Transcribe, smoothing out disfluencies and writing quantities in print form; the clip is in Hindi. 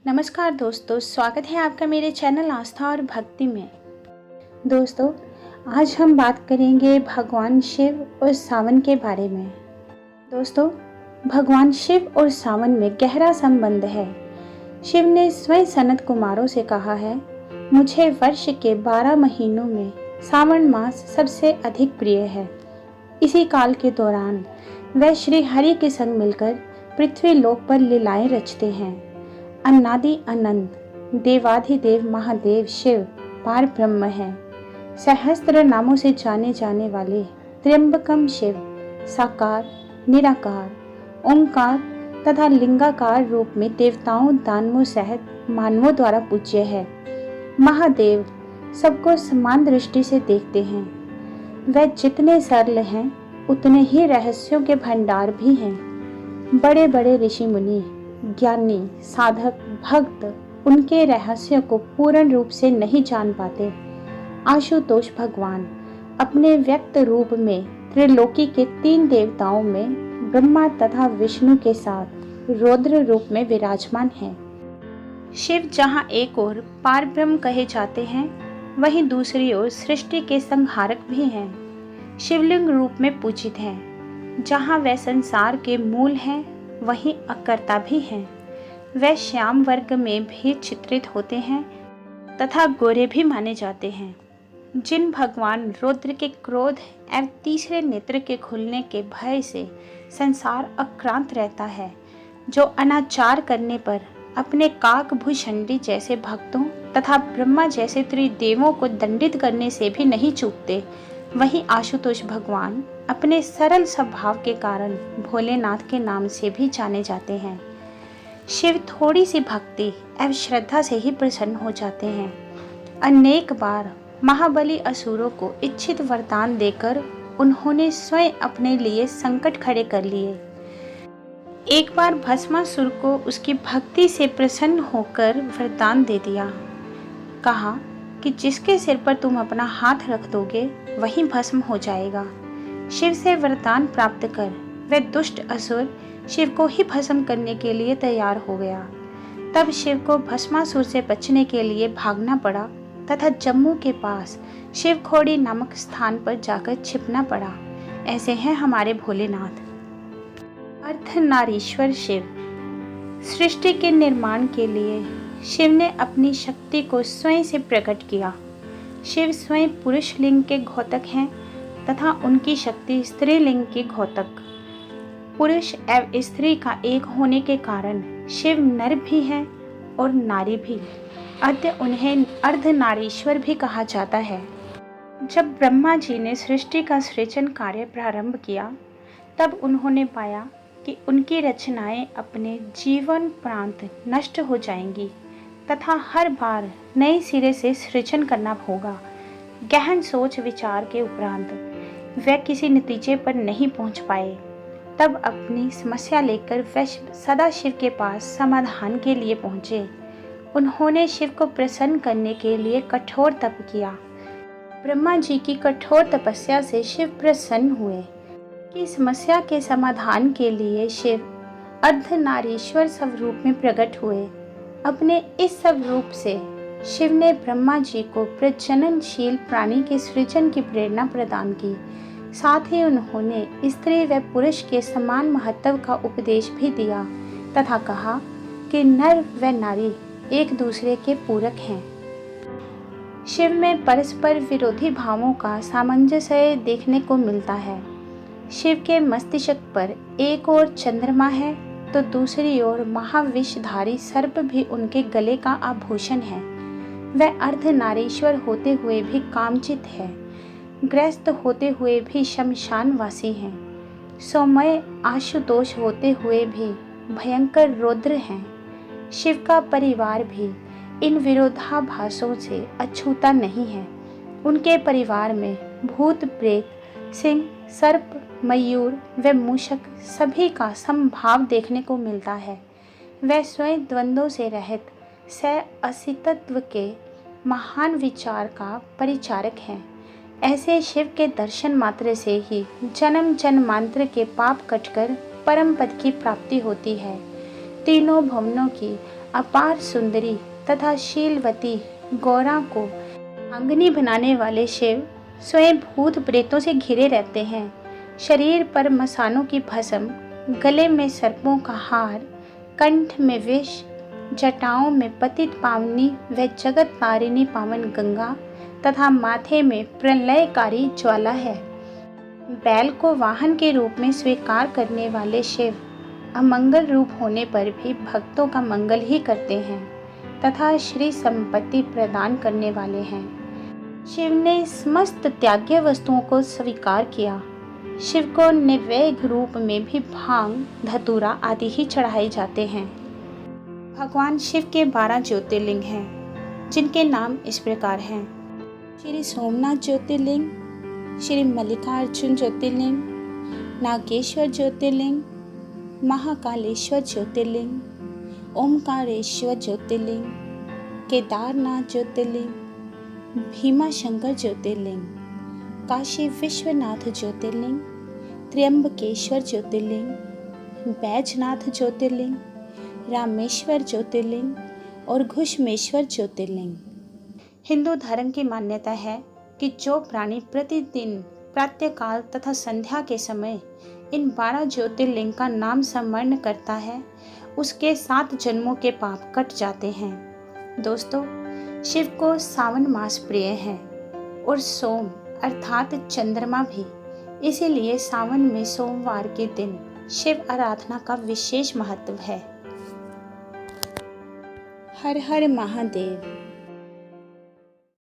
नमस्कार दोस्तों, स्वागत है आपका मेरे चैनल आस्था और भक्ति में। दोस्तों, आज हम बात करेंगे भगवान शिव और सावन के बारे में। दोस्तों, भगवान शिव और सावन में गहरा संबंध है। शिव ने स्वयं सनत कुमारों से कहा है, मुझे वर्ष के 12 महीनों में सावन मास सबसे अधिक प्रिय है। इसी काल के दौरान वह श्री हरि के संग मिलकर पृथ्वी लोक पर लीलाएं रचते हैं। अन्नादि अनंत देवाधिदेव महादेव शिव पार ब्रह्म है। सहस्त्र नामों से जाने जाने वाले त्र्यंबकम शिव साकार, निराकार, ओंकार तथा लिंगाकार रूप में देवताओं दानवों सहित मानवों द्वारा पूज्य है। महादेव सबको समान दृष्टि से देखते हैं। वह जितने सरल हैं उतने ही रहस्यों के भंडार भी हैं। बड़े बड़े ऋषि मुनि, ज्ञानी, साधक, भक्त उनके रहस्यों को पूर्ण रूप से नहीं जान पाते। आशुतोष भगवान अपने व्यक्त रूप में त्रिलोकी के 3 देवताओं में ब्रह्मा तथा विष्णु के साथ रौद्र रूप में विराजमान हैं। शिव जहाँ एक ओर पार ब्रह्म कहे जाते हैं, वहीं दूसरी ओर सृष्टि के संहारक भी हैं। शिवलिंग रूप में पूजित हैं। जहाँ वह संसार के मूल हैं, वहीं अकर्ता भी हैं। वह श्याम वर्ग में भी चित्रित होते हैं तथा गोरे भी माने जाते हैं। जिन भगवान रुद्र के क्रोध एवं तीसरे नेत्र के खुलने के भय से संसार अक्रांत रहता है, जो अनाचार करने पर अपने काक भुषंडी जैसे भक्तों तथा ब्रह्मा जैसे त्रिदेवों को दंडित करने से भी नहीं चूकते, वहीं आशुतोष भगवान अपने सरल स्वभाव के कारण भोलेनाथ के नाम से भी जाने जाते हैं। शिव थोड़ी सी भक्ति एवं श्रद्धा से ही प्रसन्न हो जाते हैं। अनेक बार महाबली असुरों को इच्छित वरदान देकर उन्होंने स्वयं अपने लिए संकट खड़े कर लिए। एक बार भस्मासुर को उसकी भक्ति से प्रसन्न होकर वरदान दे दिया। कहा कि जिसके सिर पर तुम अपना हाथ रख दोगे वही भस्म हो जाएगा। शिव से वरदान प्राप्त कर वह दुष्ट असुर शिव को ही भस्म करने के लिए तैयार हो गया। तब शिव को भस्मासुर से बचने के लिए भागना पड़ा तथा जम्मू के पास शिवखोड़ी नामक स्थान पर जाकर छिपना पड़ा। ऐसे हैं हमारे भोलेनाथ। अर्धनारीश्वर शिव। सृष्टि के निर्माण के लिए शिव ने अपनी शक्ति को स्वयं से प्रकट किया। शिव स्वयं पुरुष लिंग के घोतक हैं तथा उनकी शक्ति स्त्रीलिंग की घोतक। पुरुष एवं स्त्री का एक होने के कारण शिव नर भी हैं और नारी भी, अतः उन्हें अर्धनारीश्वर भी कहा जाता है। जब ब्रह्मा जी ने सृष्टि का सृजन कार्य प्रारंभ किया, तब उन्होंने पाया कि उनकी रचनाएं अपने जीवन प्रांत नष्ट हो जाएंगी तथा हर बार नए सिरे से सृजन करना होगा। गहन सोच विचार के उपरांत वह किसी नतीजे पर नहीं पहुंच पाए। तब अपनी समस्या लेकर वह सदाशिव के पास समाधान के लिए पहुंचे। उन्होंने शिव को प्रसन्न करने के लिए कठोर तप किया। ब्रह्मा जी की कठोर तपस्या से शिव प्रसन्न हुए। कि समस्या के समाधान के लिए शिव अर्धनारीश्वर स्वरूप में प्रकट हुए। अपने इस स्वरूप से शिव ने ब्रह्मा जी को प्रजननशील प्राणी के सृजन की प्रेरणा प्रदान की। साथ ही उन्होंने स्त्री व पुरुष के समान महत्व का उपदेश भी दिया तथा कहा कि नर व नारी एक दूसरे के पूरक हैं। शिव में परस्पर विरोधी भावों का सामंजस्य देखने को मिलता है। शिव के मस्तिष्क पर एक ओर चंद्रमा है तो दूसरी ओर महाविषधारी सर्प भी उनके गले का आभूषण है। वह अर्धनारीश्वर होते हुए भी कामचित है, ग्रस्त होते हुए भी शमशानवासी हैं, सौम्य आशुतोष होते हुए भी भयंकर रौद्र हैं। शिव का परिवार भी इन विरोधाभासों से अछूता नहीं है। उनके परिवार में भूत, प्रेत, सिंह, सर्प, मयूर व मूषक सभी का समभाव देखने को मिलता है। वह स्वयं द्वंद्वों से रहित असतित्व के महान विचार का परिचारक हैं। ऐसे शिव के दर्शन मात्र से ही जन्म जन्मांतर के पाप कटकर परम पद की प्राप्ति होती है। तीनों भुवनों की अपार सुंदरी तथा शीलवती गौरा को अंगनी बनाने वाले शिव स्वयं भूत प्रेतों से घिरे रहते हैं। शरीर पर मसानों की भस्म, गले में सर्पों का हार, कंठ में विष, जटाओं में पतित पावनी व जगत तारिणी पावन गंगा तथा माथे में प्रलयकारी ज्वाला है। बैल को वाहन के रूप में स्वीकार करने वाले शिव अमंगल रूप होने पर भी भक्तों का मंगल ही करते हैं तथा श्री संपत्ति प्रदान करने वाले हैं। शिव ने समस्त त्याज्य वस्तुओं को स्वीकार किया। शिव को नैवेद्य रूप में भी भांग, धतूरा आदि ही चढ़ाए जाते हैं। भगवान शिव के 12 ज्योतिर्लिंग हैं, जिनके नाम इस प्रकार हैं: श्री सोमनाथ ज्योतिर्लिंग, श्री मल्लिकार्जुन ज्योतिर्लिंग, नागेश्वर ज्योतिर्लिंग, महाकालेश्वर ज्योतिर्लिंग, ओमकारेश्वर ज्योतिर्लिंग, केदारनाथ ज्योतिर्लिंग, भीमाशंकर ज्योतिर्लिंग, काशी विश्वनाथ ज्योतिर्लिंग, त्र्यंबकेश्वर ज्योतिर्लिंग, बैजनाथ ज्योतिर्लिंग, रामेश्वर ज्योतिर्लिंग और घुश्मेश्वर ज्योतिर्लिंग। हिंदू धर्म की मान्यता है कि जो प्राणी प्रतिदिन प्रातःकाल तथा संध्या के समय इन 12 ज्योतिर्लिंग का नाम स्मरण करता है, उसके 7 जन्मों के पाप कट जाते हैं। दोस्तों, शिव को सावन मास प्रिय है और सोम अर्थात चंद्रमा भी, इसीलिए सावन में सोमवार के दिन शिव आराधना का विशेष महत्व है। हर हर महादेव।